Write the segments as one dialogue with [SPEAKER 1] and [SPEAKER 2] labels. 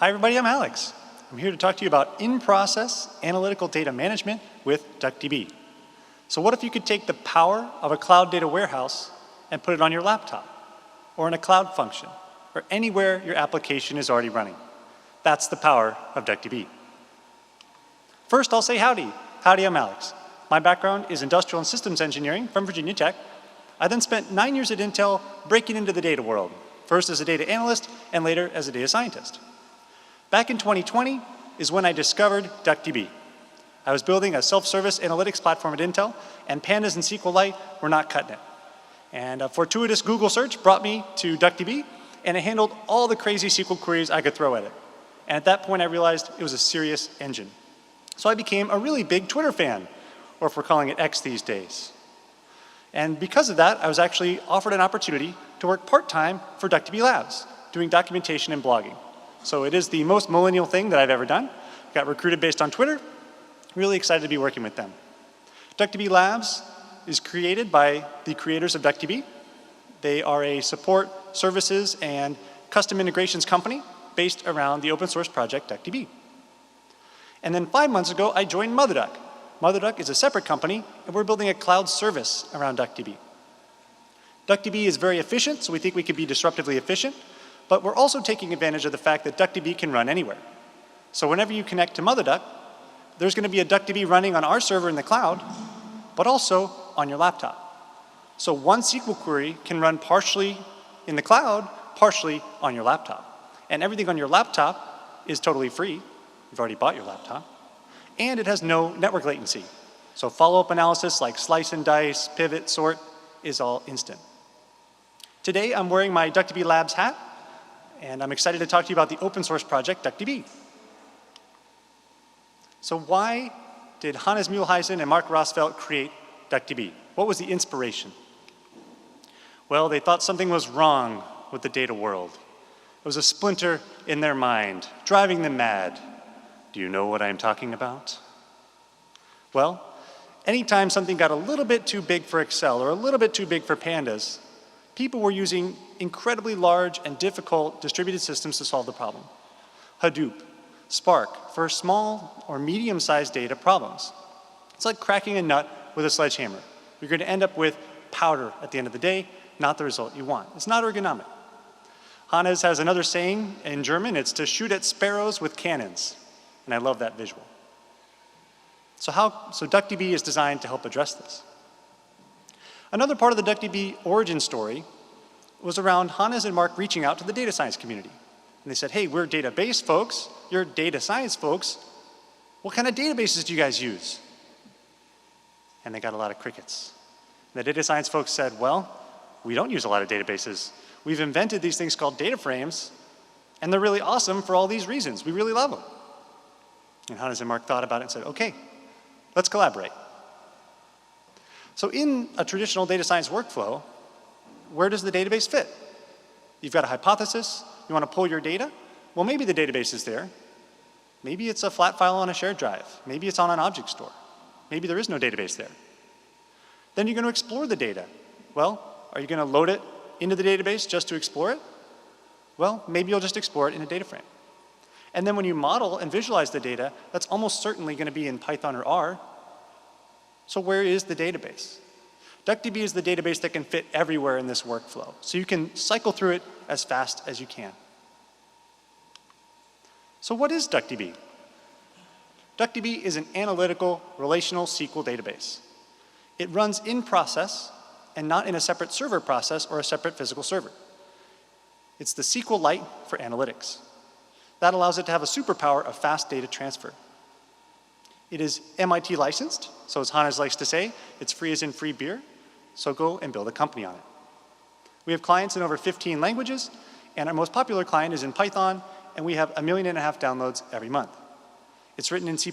[SPEAKER 1] Hi everybody, I'm Alex. I'm here to talk to you about in-process analytical data management with DuckDB. So what if you could take the power of a cloud data warehouse and put it on your laptop, or in a cloud function, or anywhere your application is already running? That's the power of DuckDB. First, I'll say howdy. Howdy, I'm Alex. My background is industrial and systems engineering from Virginia Tech. I then spent 9 years at Intel breaking into the data world, first as a data analyst and later as a data scientist. Back in 2020 is when I discovered DuckDB. I was building a self-service analytics platform at Intel, and Pandas and SQLite were not cutting it. And a fortuitous Google search brought me to DuckDB, and it handled all the crazy SQL queries I could throw at it. And at that point, I realized it was a serious engine. So I became a really big Twitter fan, or if we're calling it X these days. And because of that, I was actually offered an opportunity to work part-time for DuckDB Labs, doing documentation and blogging. So it is the most millennial thing that I've ever done. Got recruited based on Twitter. Really excited to be working with them. DuckDB Labs is created by the creators of DuckDB. They are a support services and custom integrations company based around the open source project DuckDB. And then 5 months ago, I joined MotherDuck. MotherDuck is a separate company, and we're building a cloud service around DuckDB. DuckDB is very efficient, so we think we can be disruptively efficient. But we're also taking advantage of the fact that DuckDB can run anywhere. So whenever you connect to MotherDuck, there's going to be a DuckDB running on our server in the cloud, but also on your laptop. So one SQL query can run partially in the cloud, partially on your laptop. And everything on your laptop is totally free. You've already bought your laptop. And it has no network latency. So follow-up analysis like slice and dice, pivot, sort is all instant. Today, I'm wearing my DuckDB Labs hat, and I'm excited to talk to you about the open source project, DuckDB. So why did Hannes Mühlhausen and Mark Rosfeldt create DuckDB? What was the inspiration? Well, they thought something was wrong with the data world. It was a splinter in their mind, driving them mad. Do you know what I'm talking about? Well, anytime something got a little bit too big for Excel or a little bit too big for Pandas, people were using incredibly large and difficult distributed systems to solve the problem. Hadoop, Spark, for small or medium-sized data problems. It's like cracking a nut with a sledgehammer. You're going to end up with powder at the end of the day, not the result you want. It's not ergonomic. Hannes has another saying in German, it's to shoot at sparrows with cannons. And I love that visual. So DuckDB is designed to help address this. Another part of the DuckDB origin story was around Hannes and Mark reaching out to the data science community. And they said, hey, we're database folks, you're data science folks. What kind of databases do you guys use? And they got a lot of crickets. And the data science folks said, well, we don't use a lot of databases. We've invented these things called data frames, and they're really awesome for all these reasons. We really love them. And Hannes and Mark thought about it and said, okay, let's collaborate. So in a traditional data science workflow, where does the database fit? You've got a hypothesis, you want to pull your data. Well, maybe the database is there. Maybe it's a flat file on a shared drive. Maybe it's on an object store. Maybe there is no database there. Then you're going to explore the data. Well, are you going to load it into the database just to explore it? Well, maybe you'll just explore it in a data frame. And then when you model and visualize the data, that's almost certainly going to be in Python or R. So where is the database? DuckDB is the database that can fit everywhere in this workflow. So you can cycle through it as fast as you can. So what is DuckDB? DuckDB is an analytical relational SQL database. It runs in process and not in a separate server process or a separate physical server. It's the SQLite for analytics. That allows it to have a superpower of fast data transfer. It is MIT licensed, so as Hannes likes to say, it's free as in free beer, so go and build a company on it. We have clients in over 15 languages, and our most popular client is in Python, and we have 1.5 million downloads every month. It's written in C++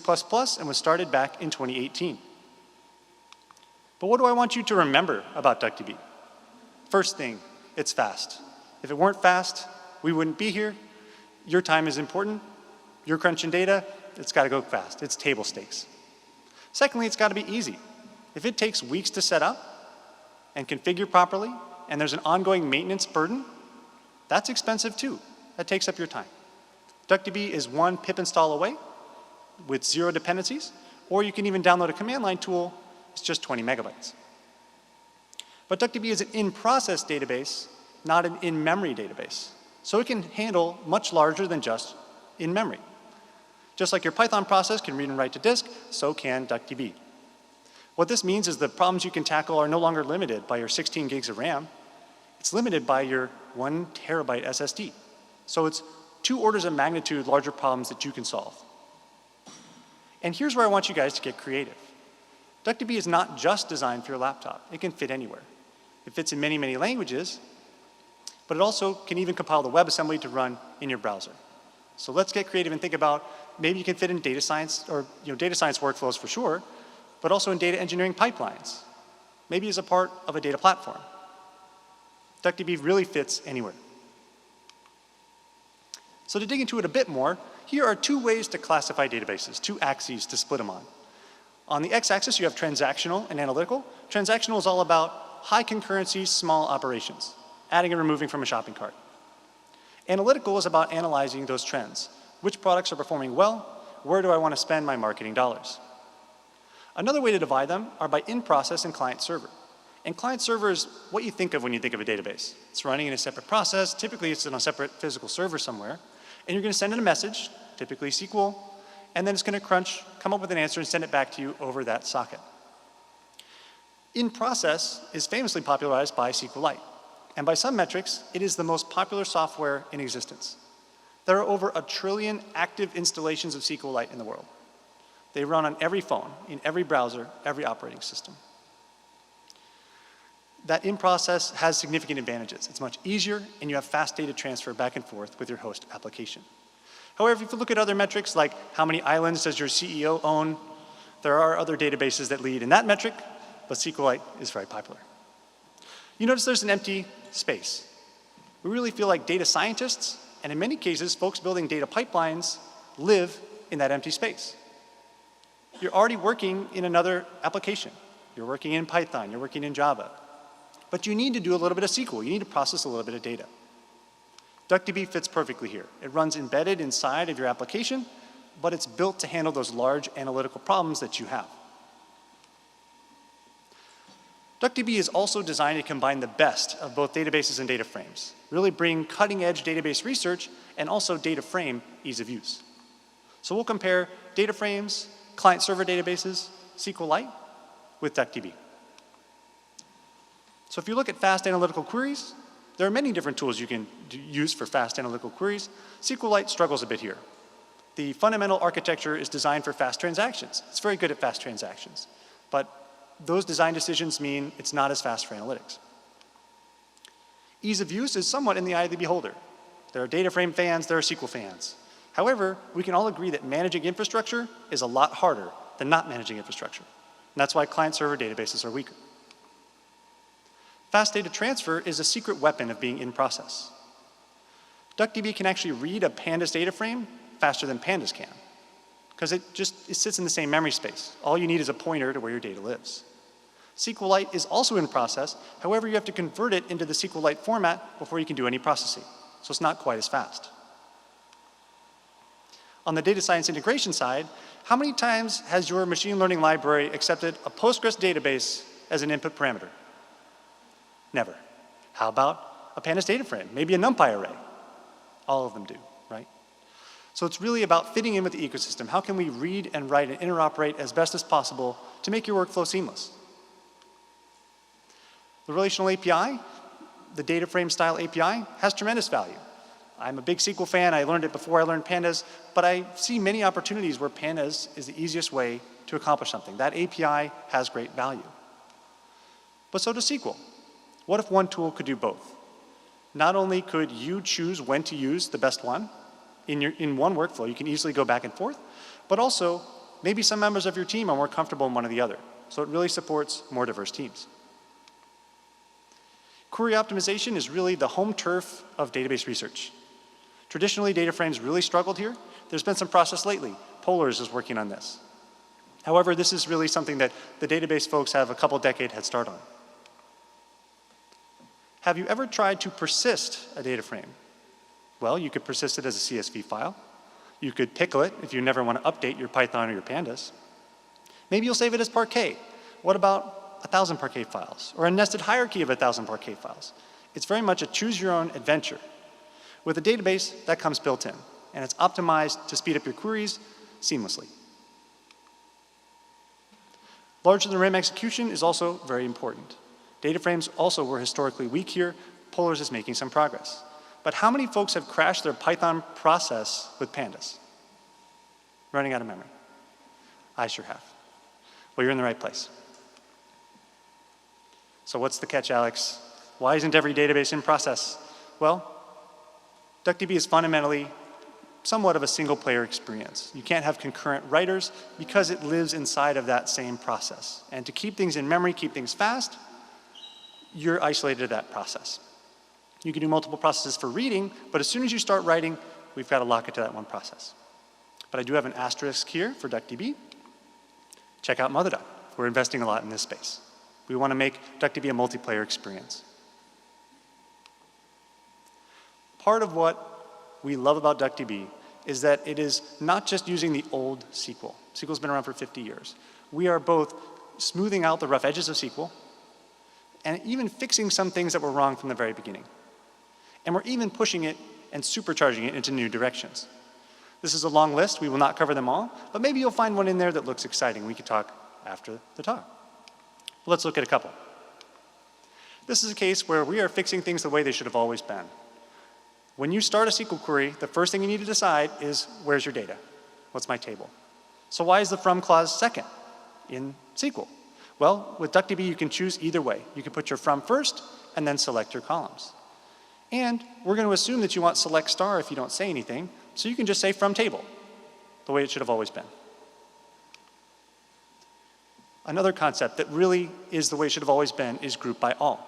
[SPEAKER 1] and was started back in 2018. But what do I want you to remember about DuckDB? First thing, it's fast. If it weren't fast, we wouldn't be here. Your time is important. You're crunching data. It's got to go fast. It's table stakes. Secondly, it's got to be easy. If it takes weeks to set up and configure properly, and there's an ongoing maintenance burden, that's expensive too. That takes up your time. DuckDB is one pip install away with 0 dependencies, or you can even download a command line tool. It's just 20 megabytes. But DuckDB is an in-process database, not an in-memory database. So it can handle much larger than just in-memory. Just like your Python process can read and write to disk, so can DuckDB. What this means is the problems you can tackle are no longer limited by your 16 gigs of RAM. It's limited by your 1 terabyte SSD. So it's 2 orders of magnitude larger problems that you can solve. And here's where I want you guys to get creative. DuckDB is not just designed for your laptop. It can fit anywhere. It fits in many, many languages, but it also can even compile the WebAssembly to run in your browser. So let's get creative and think about maybe you can fit in data science or data science workflows for sure, but also in data engineering pipelines, maybe as a part of a data platform. DuckDB really fits anywhere. So to dig into it a bit more, here are 2 ways to classify databases, 2 axes to split them on. On the x-axis, you have transactional and analytical. Transactional is all about high concurrency, small operations, adding and removing from a shopping cart. Analytical is about analyzing those trends. Which products are performing well? Where do I want to spend my marketing dollars? Another way to divide them are by in-process and client-server. And client-server is what you think of when you think of a database. It's running in a separate process. Typically, it's on a separate physical server somewhere. And you're going to send in a message, typically SQL, and then it's going to crunch, come up with an answer, and send it back to you over that socket. In-process is famously popularized by SQLite. And by some metrics, it is the most popular software in existence. There are over 1 trillion active installations of SQLite in the world. They run on every phone, in every browser, every operating system. That in-process has significant advantages. It's much easier, and you have fast data transfer back and forth with your host application. However, if you look at other metrics like how many islands does your CEO own, there are other databases that lead in that metric, but SQLite is very popular. You notice there's an empty space. We really feel like data scientists, and in many cases, folks building data pipelines, live in that empty space. You're already working in another application. You're working in Python, you're working in Java. But you need to do a little bit of SQL. You need to process a little bit of data. DuckDB fits perfectly here. It runs embedded inside of your application, but it's built to handle those large analytical problems that you have. DuckDB is also designed to combine the best of both databases and data frames, really bring cutting-edge database research and also data frame ease of use. So we'll compare data frames, client-server databases, SQLite with DuckDB. So if you look at fast analytical queries, there are many different tools you can use for fast analytical queries. SQLite struggles a bit here. The fundamental architecture is designed for fast transactions. It's very good at fast transactions. But those design decisions mean it's not as fast for analytics. Ease of use is somewhat in the eye of the beholder. There are data frame fans, there are SQL fans. However, we can all agree that managing infrastructure is a lot harder than not managing infrastructure. And that's why client-server databases are weaker. Fast data transfer is a secret weapon of being in process. DuckDB can actually read a Pandas data frame faster than Pandas can, because it sits in the same memory space. All you need is a pointer to where your data lives. SQLite is also in process. However, you have to convert it into the SQLite format before you can do any processing. So it's not quite as fast. On the data science integration side, how many times has your machine learning library accepted a Postgres database as an input parameter? Never. How about a Pandas data frame? Maybe a NumPy array. All of them do, right? So it's really about fitting in with the ecosystem. How can we read and write and interoperate as best as possible to make your workflow seamless? The relational API, the data frame style API, has tremendous value. I'm a big SQL fan. I learned it before I learned Pandas, but I see many opportunities where Pandas is the easiest way to accomplish something. That API has great value. But so does SQL. What if one tool could do both? Not only could you choose when to use the best one, in one workflow, you can easily go back and forth, but also maybe some members of your team are more comfortable in one or the other. So it really supports more diverse teams. Query optimization is really the home turf of database research. Traditionally, data frames really struggled here. There's been some process lately. Polars is working on this. However, this is really something that the database folks have a couple decade head start on. Have you ever tried to persist a data frame? Well, you could persist it as a CSV file, You could pickle it if you never want to update your Python or your Pandas. Maybe you'll save it as Parquet. What about 1,000 Parquet files or a nested hierarchy of 1,000 Parquet files? It's very much a choose your own adventure. With a database, that comes built in, and it's optimized to speed up your queries seamlessly. Larger than RAM execution is also very important. Data frames also were historically weak here. Polars is making some progress. But how many folks have crashed their Python process with Pandas? Running out of memory. I sure have. Well, you're in the right place. So what's the catch, Alex? Why isn't every database in process? Well, DuckDB is fundamentally somewhat of a single-player experience. You can't have concurrent writers because it lives inside of that same process. And to keep things in memory, keep things fast, you're isolated to that process. You can do multiple processes for reading, but as soon as you start writing, we've got to lock it to that one process. But I do have an asterisk here for DuckDB. Check out Motherduck. We're investing a lot in this space. We want to make DuckDB a multiplayer experience. Part of what we love about DuckDB is that it is not just using the old SQL. SQL's been around for 50 years. We are both smoothing out the rough edges of SQL and even fixing some things that were wrong from the very beginning. And we're even pushing it and supercharging it into new directions. This is a long list. We will not cover them all, but maybe you'll find one in there that looks exciting. We could talk after the talk. Let's look at a couple. This is a case where we are fixing things the way they should have always been. When you start a SQL query, the first thing you need to decide is, where's your data? What's my table? So why is the from clause second in SQL? Well, with DuckDB, you can choose either way. You can put your from first and then select your columns. And we're going to assume that you want select star if you don't say anything, so you can just say from table, the way it should have always been. Another concept that really is the way it should have always been is group by all.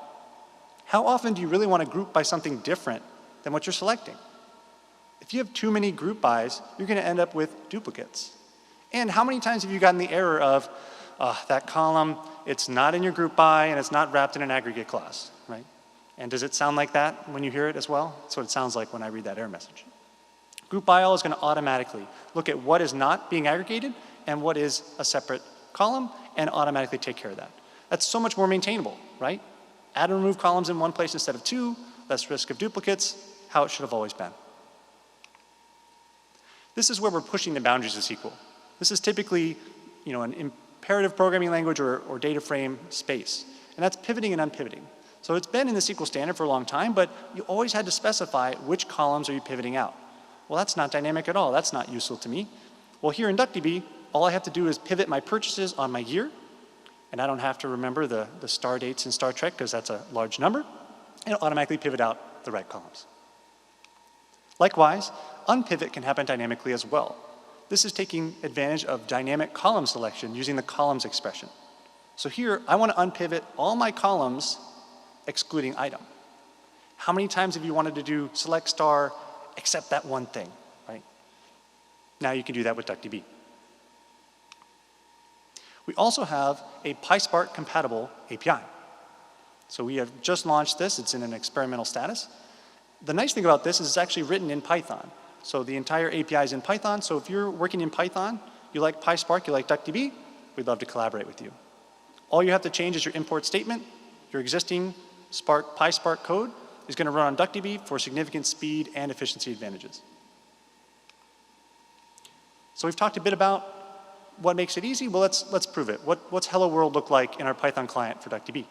[SPEAKER 1] How often do you really want to group by something different than what you're selecting? If you have too many group bys, you're going to end up with duplicates. And how many times have you gotten the error of, that column, it's not in your group by and it's not wrapped in an aggregate clause, right? And does it sound like that when you hear it as well? That's what it sounds like when I read that error message. Group by all is going to automatically look at what is not being aggregated and what is a separate column and automatically take care of that. That's so much more maintainable, right? Add and remove columns in one place instead of two, less risk of duplicates, how it should have always been. This is where we're pushing the boundaries of SQL. This is typically, an imperative programming language or data frame space, and that's pivoting and unpivoting. So it's been in the SQL standard for a long time, but you always had to specify which columns are you pivoting out. Well, that's not dynamic at all. That's not useful to me. Well, here in DuckDB, all I have to do is pivot my purchases on my year, and I don't have to remember the star dates in Star Trek because that's a large number, and it'll automatically pivot out the right columns. Likewise, unpivot can happen dynamically as well. This is taking advantage of dynamic column selection using the columns expression. So here, I want to unpivot all my columns excluding item. How many times have you wanted to do select star except that one thing, right? Now you can do that with DuckDB. We also have a PySpark compatible API. So we have just launched this. It's in an experimental status. The nice thing about this is it's actually written in Python. So the entire API is in Python. So if you're working in Python, you like PySpark, you like DuckDB, we'd love to collaborate with you. All you have to change is your import statement. Your existing PySpark code is going to run on DuckDB for significant speed and efficiency advantages. So we've talked a bit about what makes it easy. Well, let's prove it. What's Hello World look like in our Python client for DuckDB?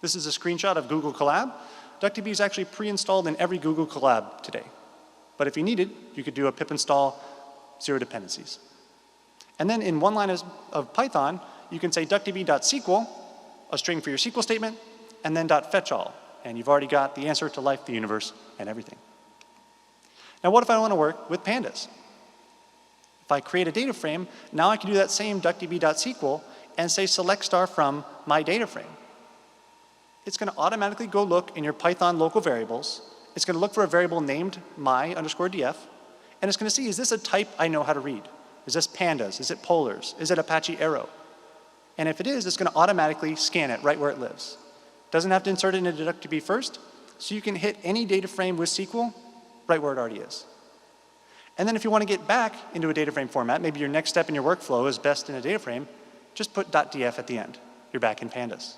[SPEAKER 1] This is a screenshot of Google Colab. DuckDB is actually pre-installed in every Google Colab today. But if you needed, you could do a pip install 0 dependencies. And then in one line of Python, you can say duckdb.sql, a string for your SQL statement, and then .fetch all. And you've already got the answer to life, the universe, and everything. Now what if I want to work with pandas? If I create a data frame, now I can do that same duckdb.sql and say select star from my data frame. It's going to automatically go look in your Python local variables. It's going to look for a variable named my_df, and it's going to see, is this a type I know how to read? Is this pandas? Is it polars? Is it Apache Arrow? And if it is, it's going to automatically scan it right where it lives. Doesn't have to insert it into DuckDB first, so you can hit any data frame with SQL right where it already is. And then if you want to get back into a data frame format, maybe your next step in your workflow is best in a data frame, just put .df at the end. You're back in Pandas.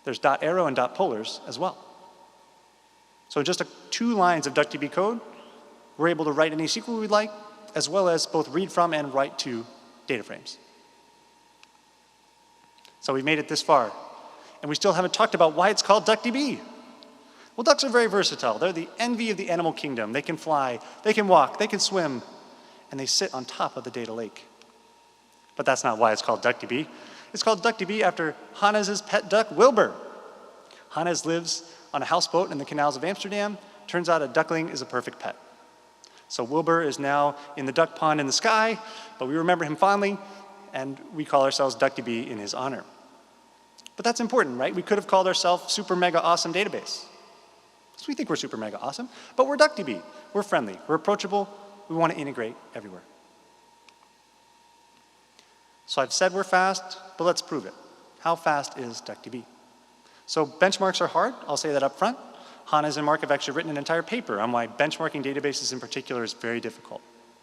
[SPEAKER 1] There's .arrow and .polars as well. So in just 2 lines of DuckDB code, we're able to write any SQL we'd like, as well as both read from and write to data frames. So we've made it this far, and we still haven't talked about why it's called DuckDB. Well, ducks are very versatile. They're the envy of the animal kingdom. They can fly, they can walk, they can swim, and they sit on top of the data lake. But that's not why it's called DuckDB. It's called DuckDB after Hannes' pet duck, Wilbur. Hannes lives on a houseboat in the canals of Amsterdam. Turns out a duckling is a perfect pet. So Wilbur is now in the duck pond in the sky, but we remember him fondly, and we call ourselves DuckDB in his honor. But that's important, right? We could have called ourselves Super Mega Awesome Database. So we think we're super mega awesome, but we're DuckDB. We're friendly, we're approachable, we want to integrate everywhere. So I've said we're fast, but let's prove it. How fast is DuckDB? So benchmarks are hard, I'll say that up front. Hannes and Mark have actually written an entire paper on why benchmarking databases in particular is very difficult.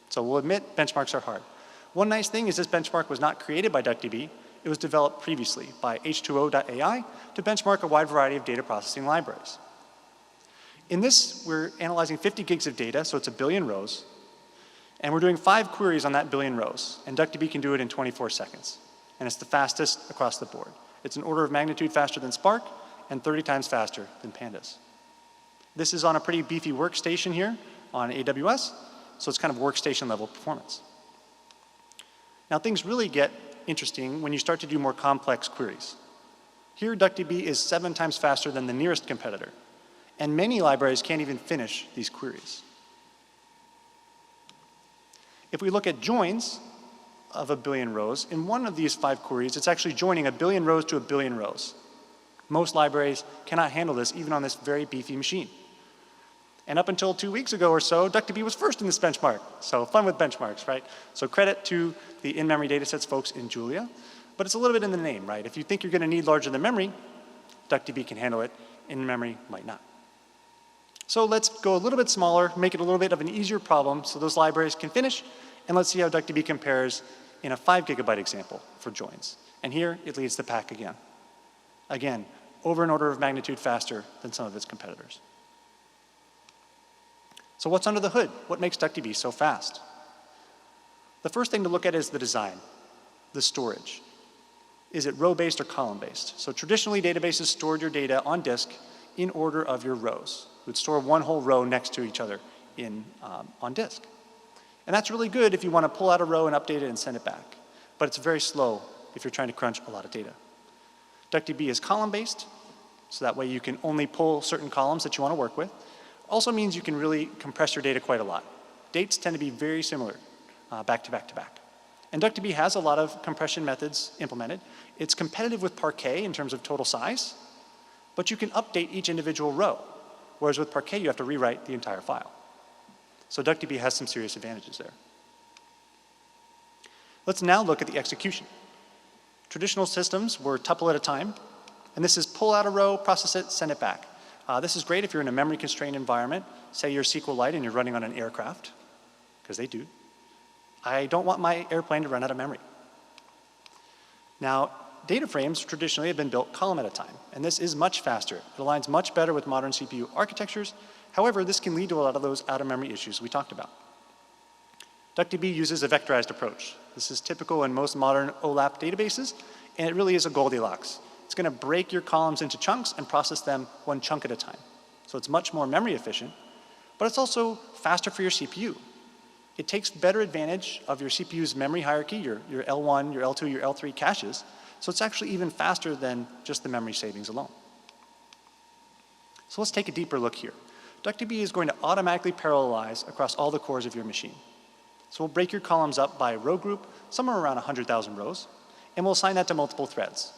[SPEAKER 1] So we'll admit benchmarks are hard. One nice thing is this benchmark was not created by DuckDB, it was developed previously by H2O.ai to benchmark a wide variety of data processing libraries. In this, we're analyzing 50 gigs of data, so it's 1 billion rows, and we're doing 5 queries on that 1 billion rows, and DuckDB can do it in 24 seconds, and it's the fastest across the board. It's an order of magnitude faster than Spark, and 30 times faster than Pandas. This is on a pretty beefy workstation here on AWS, so it's kind of workstation level performance. Now things really get interesting when you start to do more complex queries. Here DuckDB is 7 times faster than the nearest competitor, and many libraries can't even finish these queries. If we look at joins of 1 billion rows, in one of these 5 queries, it's actually joining 1 billion rows to 1 billion rows. Most libraries cannot handle this even on this very beefy machine. And up until 2 weeks ago or so, DuckDB was first in this benchmark. So fun with benchmarks, right? So credit to the in-memory datasets folks in Julia, but it's a little bit in the name, right? If you think you're going to need larger than memory, DuckDB can handle it. In-memory might not. So let's go a little bit smaller, make it a little bit of an easier problem so those libraries can finish, and let's see how DuckDB compares in a 5 gigabyte example for joins. And here, it leads the pack again. Again, over an order of magnitude faster than some of its competitors. So what's under the hood? What makes DuckDB so fast? The first thing to look at is the design, the storage. Is it row-based or column-based? So traditionally, databases stored your data on disk in order of your rows. We would store one whole row next to each other on disk. And that's really good if you want to pull out a row and update it and send it back. But it's very slow if you're trying to crunch a lot of data. DuckDB is column-based, so that way you can only pull certain columns that you want to work with. Also means you can really compress your data quite a lot. Dates tend to be very similar, back to back to back. And DuckDB has a lot of compression methods implemented. It's competitive with Parquet in terms of total size, but you can update each individual row, whereas with Parquet you have to rewrite the entire file. So DuckDB has some serious advantages there. Let's now look at the execution. Traditional systems were tuple at a time, and this is pull out a row, process it, send it back. This is great if you're in a memory-constrained environment. Say you're SQLite and you're running on an aircraft, because they do. I don't want my airplane to run out of memory. Now, data frames traditionally have been built column at a time, and this is much faster. It aligns much better with modern CPU architectures. However, this can lead to a lot of those out-of-memory issues we talked about. DuckDB uses a vectorized approach. This is typical in most modern OLAP databases, and it really is a Goldilocks. It's going to break your columns into chunks and process them one chunk at a time. So it's much more memory efficient, but it's also faster for your CPU. It takes better advantage of your CPU's memory hierarchy, your L1, your L2, your L3 caches, so it's actually even faster than just the memory savings alone. So let's take a deeper look here. DuckDB is going to automatically parallelize across all the cores of your machine. So we'll break your columns up by row group, somewhere around 100,000 rows, and we'll assign that to multiple threads.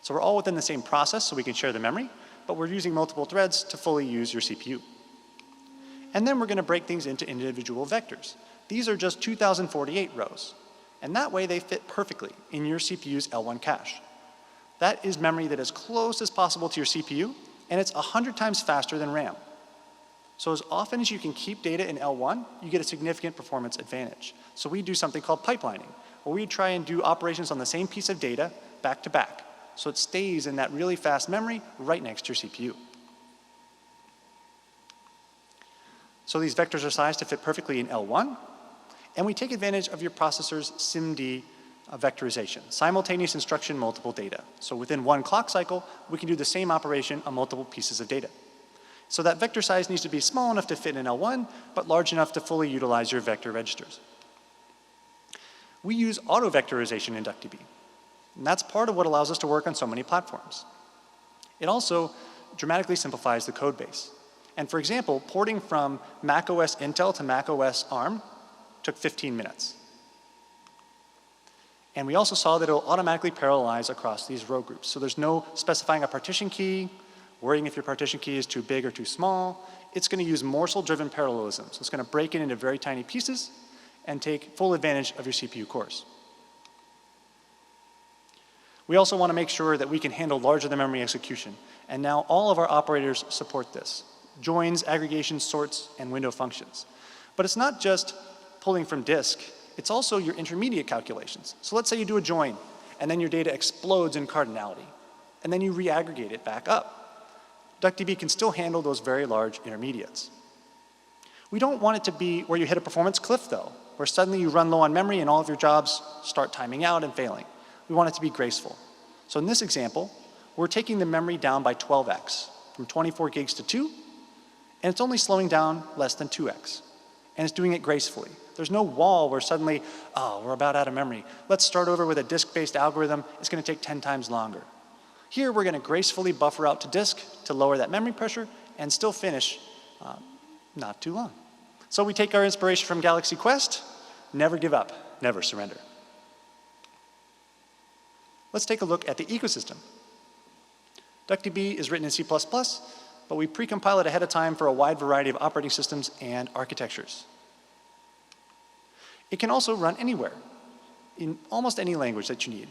[SPEAKER 1] So we're all within the same process so we can share the memory, but we're using multiple threads to fully use your CPU. And then we're going to break things into individual vectors. These are just 2,048 rows, and that way they fit perfectly in your CPU's L1 cache. That is memory that is close as possible to your CPU, and it's 100 times faster than RAM. So as often as you can keep data in L1, you get a significant performance advantage. So we do something called pipelining, where we try and do operations on the same piece of data back to back. So it stays in that really fast memory right next to your CPU. So these vectors are sized to fit perfectly in L1, and we take advantage of your processor's SIMD vectorization, simultaneous instruction multiple data. So within one clock cycle, we can do the same operation on multiple pieces of data. So that vector size needs to be small enough to fit in L1, but large enough to fully utilize your vector registers. We use auto-vectorization in DuckDB, and that's part of what allows us to work on so many platforms. It also dramatically simplifies the code base. And for example, porting from macOS Intel to macOS ARM took 15 minutes. And we also saw that it'll automatically parallelize across these row groups. So there's no specifying a partition key, worrying if your partition key is too big or too small. It's going to use morsel-driven parallelism. So it's going to break it into very tiny pieces and take full advantage of your CPU cores. We also want to make sure that we can handle larger than memory execution. And now all of our operators support this. Joins, aggregations, sorts, and window functions. But it's not just pulling from disk, it's also your intermediate calculations. So let's say you do a join, and then your data explodes in cardinality, and then you re-aggregate it back up. DuckDB can still handle those very large intermediates. We don't want it to be where you hit a performance cliff though, where suddenly you run low on memory and all of your jobs start timing out and failing. We want it to be graceful. So in this example, we're taking the memory down by 12x, from 24 gigs to 2, and it's only slowing down less than 2x. And it's doing it gracefully. There's no wall where suddenly, oh, we're about out of memory. Let's start over with a disk-based algorithm. It's going to take 10 times longer. Here, we're going to gracefully buffer out to disk to lower that memory pressure and still finish not too long. So we take our inspiration from Galaxy Quest, never give up, never surrender. Let's take a look at the ecosystem. DuckDB is written in C++, but we pre-compile it ahead of time for a wide variety of operating systems and architectures. It can also run anywhere, in almost any language that you need.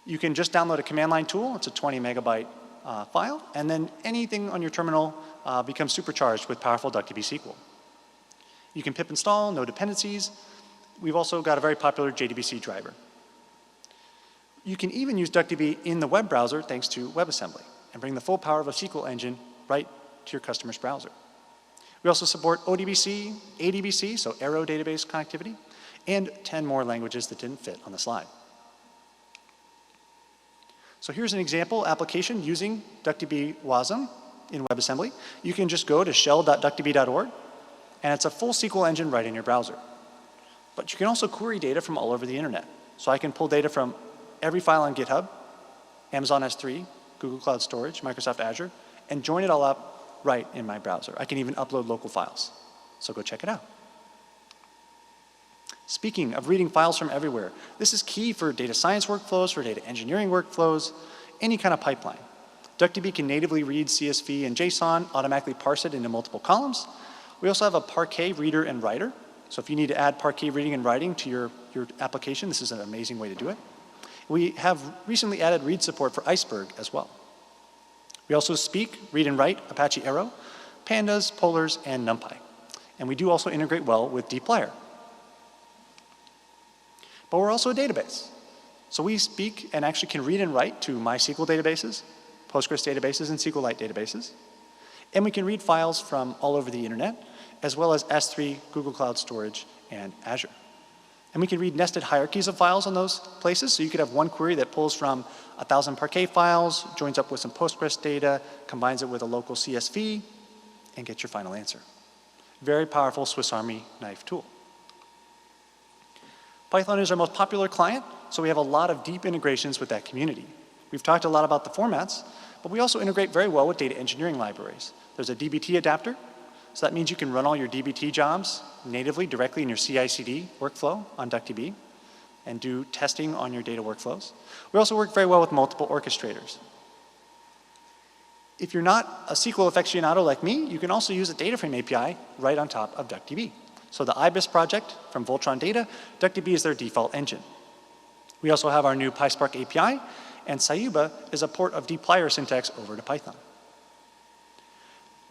[SPEAKER 1] You can just download a command line tool, it's a 20 megabyte file, and then anything on your terminal becomes supercharged with powerful DuckDB SQL. You can pip install, no dependencies. We've also got a very popular JDBC driver. You can even use DuckDB in the web browser thanks to WebAssembly and bring the full power of a SQL engine right to your customer's browser. We also support ODBC, ADBC, so Arrow database connectivity, and 10 more languages that didn't fit on the slide. So here's an example application using DuckDB WASM in WebAssembly. You can just go to shell.duckdb.org, and it's a full SQL engine right in your browser. But you can also query data from all over the internet. So I can pull data from every file on GitHub, Amazon S3, Google Cloud Storage, Microsoft Azure, and join it all up right in my browser. I can even upload local files. So go check it out. Speaking of reading files from everywhere, this is key for data science workflows, for data engineering workflows, any kind of pipeline. DuckDB can natively read CSV and JSON, automatically parse it into multiple columns. We also have a Parquet reader and writer. So if you need to add Parquet reading and writing to your application, this is an amazing way to do it. We have recently added read support for Iceberg as well. We also speak, read and write Apache Arrow, Pandas, Polars, and NumPy. And we do also integrate well with dplyr. But we're also a database. So we speak and actually can read and write to MySQL databases, Postgres databases, and SQLite databases. And we can read files from all over the internet, as well as S3, Google Cloud Storage, and Azure. And we can read nested hierarchies of files on those places. So you could have one query that pulls from 1,000 Parquet files, joins up with some Postgres data, combines it with a local CSV, and gets your final answer. Very powerful Swiss Army knife tool. Python is our most popular client, so we have a lot of deep integrations with that community. We've talked a lot about the formats, but we also integrate very well with data engineering libraries. There's a DBT adapter, so that means you can run all your DBT jobs natively directly in your CI/CD workflow on DuckDB and do testing on your data workflows. We also work very well with multiple orchestrators. If you're not a SQL aficionado like me, you can also use a data frame API right on top of DuckDB. So the IBIS project from Voltron Data, DuckDB is their default engine. We also have our new PySpark API, and Sayuba is a port of dplyr syntax over to Python.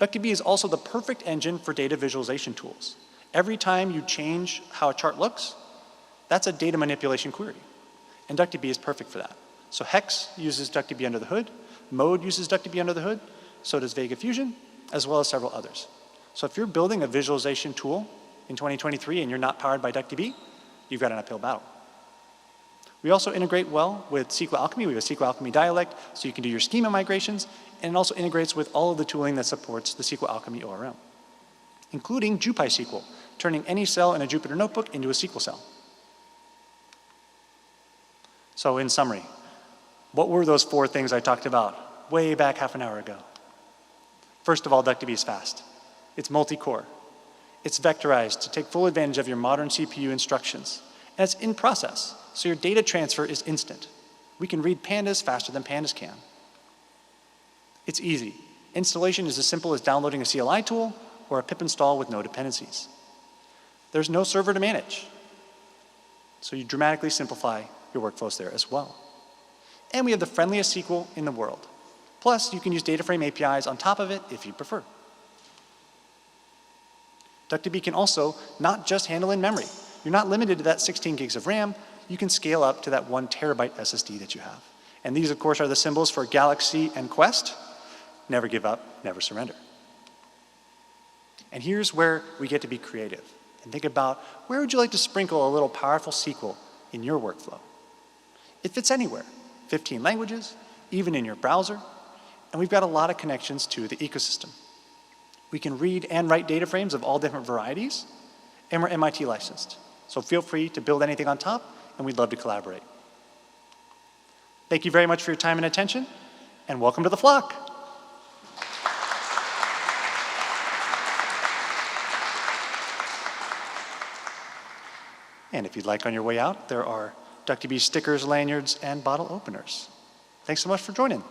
[SPEAKER 1] DuckDB is also the perfect engine for data visualization tools. Every time you change how a chart looks, that's a data manipulation query. And DuckDB is perfect for that. So Hex uses DuckDB under the hood, Mode uses DuckDB under the hood, so does Vega Fusion, as well as several others. So if you're building a visualization tool in 2023 and you're not powered by DuckDB, you've got an uphill battle. We also integrate well with SQL Alchemy. We have a SQL Alchemy dialect, so you can do your schema migrations, and it also integrates with all of the tooling that supports the SQL Alchemy ORM, including JupySQL, turning any cell in a Jupyter notebook into a SQL cell. So in summary, what were those 4 things I talked about way back half an hour ago? First of all, DuckDB is fast. It's multi-core. It's vectorized to take full advantage of your modern CPU instructions. And it's in process, so your data transfer is instant. We can read Pandas faster than Pandas can. It's easy. Installation is as simple as downloading a CLI tool or a pip install with no dependencies. There's no server to manage, so you dramatically simplify your workflows there as well. And we have the friendliest SQL in the world. Plus, you can use data frame APIs on top of it if you prefer. DuckDB can also not just handle in memory. You're not limited to that 16 gigs of RAM. You can scale up to that 1 terabyte SSD that you have. And these, of course, are the symbols for Galaxy and Quest. Never give up, never surrender. And here's where we get to be creative and think about where would you like to sprinkle a little powerful SQL in your workflow? It fits anywhere, 15 languages, even in your browser, and we've got a lot of connections to the ecosystem. We can read and write data frames of all different varieties, and we're MIT licensed. So feel free to build anything on top, and we'd love to collaborate. Thank you very much for your time and attention, and welcome to the flock. And if you'd like on your way out, there are DuckDB stickers, lanyards, and bottle openers. Thanks so much for joining.